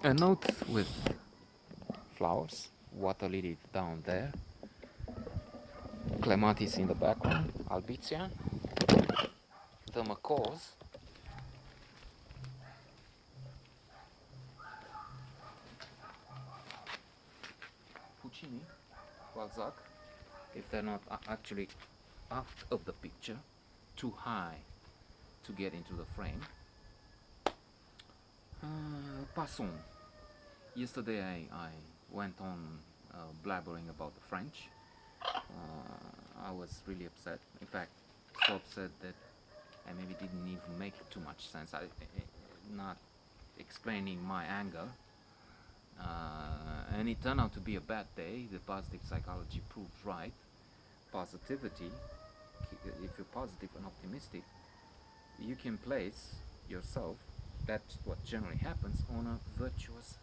A note with flowers, water lily down there, clematis in the background, albizia, the macaws, Puccini, Balzac, if they're not actually out of the picture, too high to get into the frame. Passons. Yesterday I went on blabbering about the French. I was really upset. In fact, so upset that I maybe didn't even make too much sense. Not explaining my anger. And it turned out to be a bad day. The positive psychology proved right. Positivity, if you're positive and optimistic, you can place yourself, that's what generally happens, on a virtuous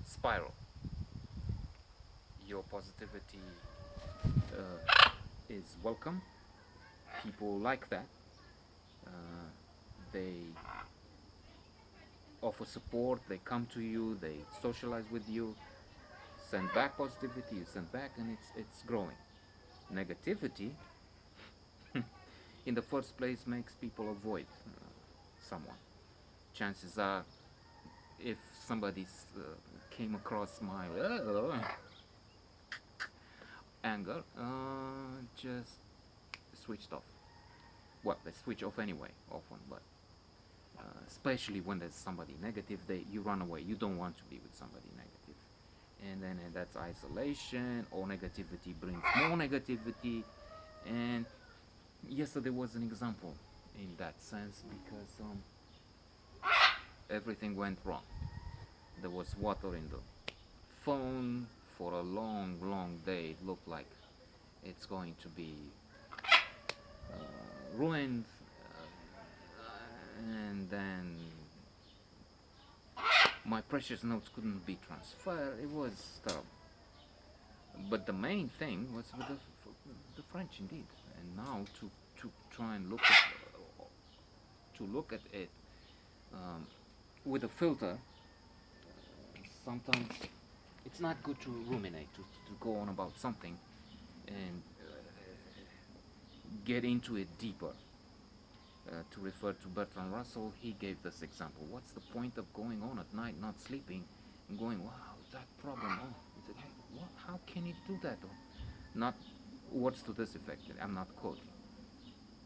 spiral. Your positivity is welcome. People like that. They offer support, they come to you, they socialize with you, send back positivity, you send back, and it's growing. Negativity, in the first place, makes people avoid someone. Chances are, if somebody came across my anger, just switched off. Well, they switch off anyway, often, but especially when there's somebody negative, you run away. You don't want to be with somebody negative, and then that's isolation, or negativity brings more negativity. And yesterday was an example in that sense because everything went wrong. There was water in the phone for a long, long day. It looked like it's going to be ruined, and then my precious notes couldn't be transferred. It was terrible. But the main thing was with the French, indeed. And now to try and look at it with a filter, sometimes it's not good to ruminate, to go on about something and get into it deeper. To refer to Bertrand Russell, he gave this example. What's the point of going on at night, not sleeping, and going, wow, that problem, oh, what, how can it do that? Or not words to this effect, I'm not quoting.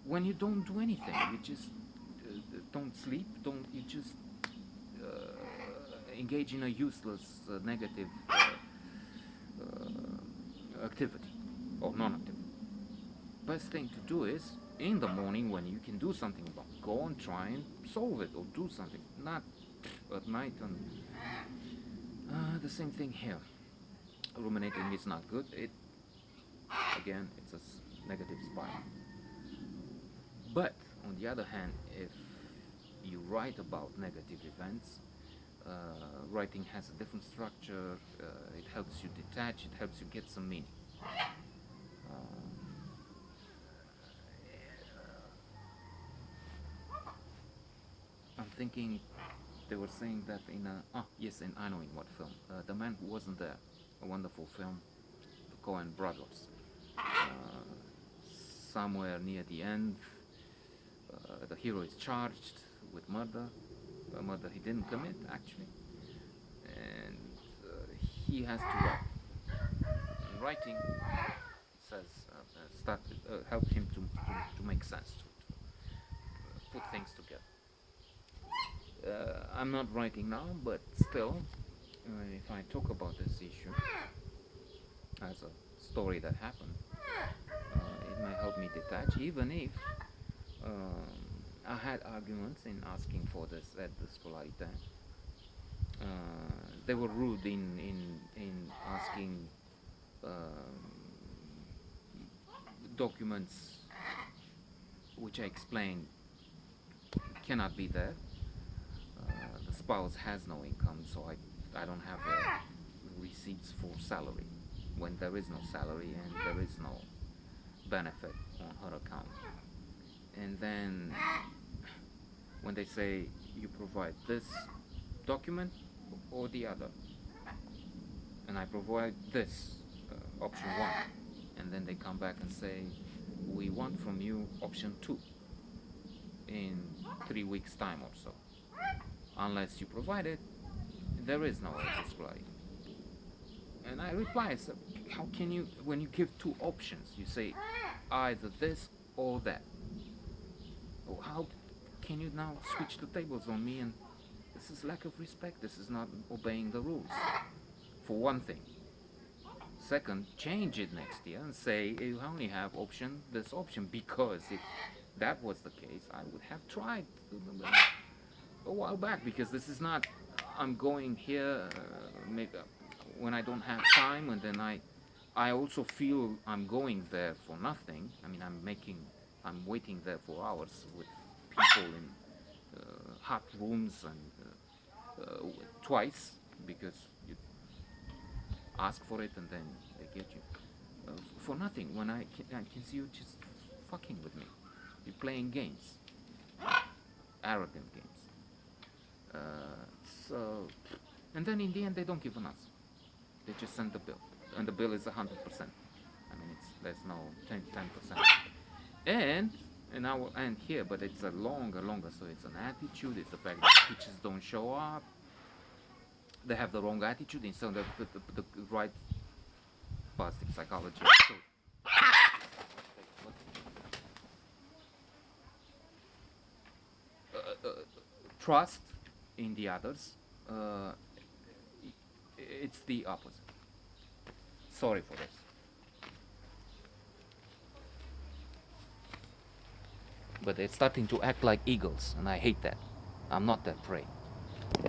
When you don't do anything, you just don't sleep, you just engage in a useless, negative activity or non-activity. Best thing to do is in the morning when you can do something about it, go and try and solve it or do something, not at night. And the same thing here. Ruminating is not good. It's a negative spiral. But on the other hand, if you write about negative events, writing has a different structure. It helps you detach, it helps you get some meaning. I'm thinking they were saying that in yes, and I know in what film. The Man Who Wasn't There, a wonderful film, the Coen brothers. Somewhere near the end, the hero is charged with murder, a murder he didn't commit actually, and he has to write. And writing says help him to make sense, to put things together. I'm not writing now, but still, if I talk about this issue as a story that happened, it may help me detach, even if I had arguments in asking for this at the Scolarité. They were rude in asking documents which I explained cannot be there. The spouse has no income, so I don't have receipts for salary when there is no salary and there is no benefit on her account. And then when they say you provide this document, or the other, and I provide this option 1, and then they come back and say, we want from you option 2 in 3 weeks time or so. Unless you provide it, there is no display. And I reply, so how can you, when you give 2 options, you say either this or that? Or how can you now switch the tables on me? And this is lack of respect. This is not obeying the rules, for one thing. Second, change it next year and say you only have this option, because if that was the case, I would have tried a while back, because this is not, I'm going here when I don't have time, and then I also feel I'm going there for nothing. I mean, I'm waiting there for hours with people in hot rooms, and twice, because you ask for it and then they get you for nothing, when I can see you just fucking with me. You're playing games, arrogant games. So, and then in the end they don't give an answer. They just send the bill, and the bill is 100%. I mean, there's no 10%. And I will end here, but it's a longer. So it's an attitude. It's the fact that teachers don't show up. They have the wrong attitude instead of the right positive psychology. So, trust in the others. It's the opposite. Sorry for this. But they're starting to act like eagles, and I hate that. I'm not that prey.